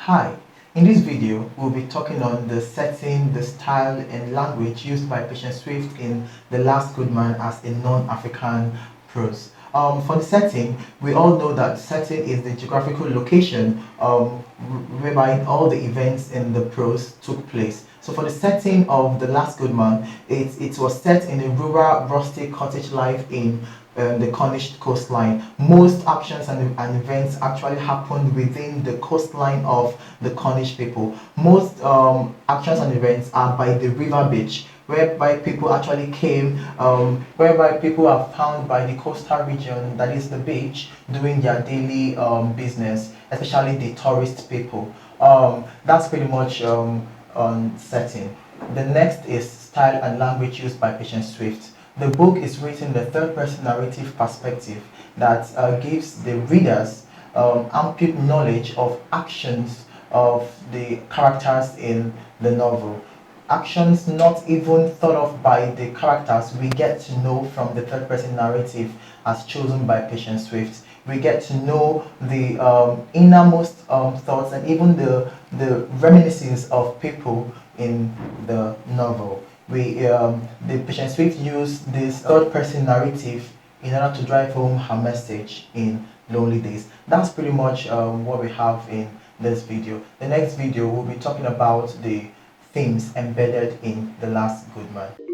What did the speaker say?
Hi, in this video we'll be talking on the setting, the style and language used by Patience Swift in The Last Good Man as a non-African prose. For the setting, we all know that setting is the geographical location whereby all the events in the prose took place. So for the setting of The Last Good Man, it was set in a rural, rustic cottage life in the Cornish coastline. Most actions and events actually happened within the coastline of the Cornish people. Most actions and events are by the river beach, whereby people actually came, whereby people are found by the coastal region, that is the beach, doing their daily business, especially the tourist people. That's pretty much on setting. The next is style and language used by Patience Swift. The book is written in the third person narrative perspective that gives the readers ample knowledge of actions of the characters in the novel. Actions not even thought of by the characters, we get to know from the third person narrative as chosen by Patience Swift. We get to know the innermost thoughts and even the reminiscences of people in the novel. The Patience Swift used this third person narrative in order to drive home her message in Lonely Days. That's pretty much what we have in this video. The next video we'll be talking about the themes embedded in The Last Good Man.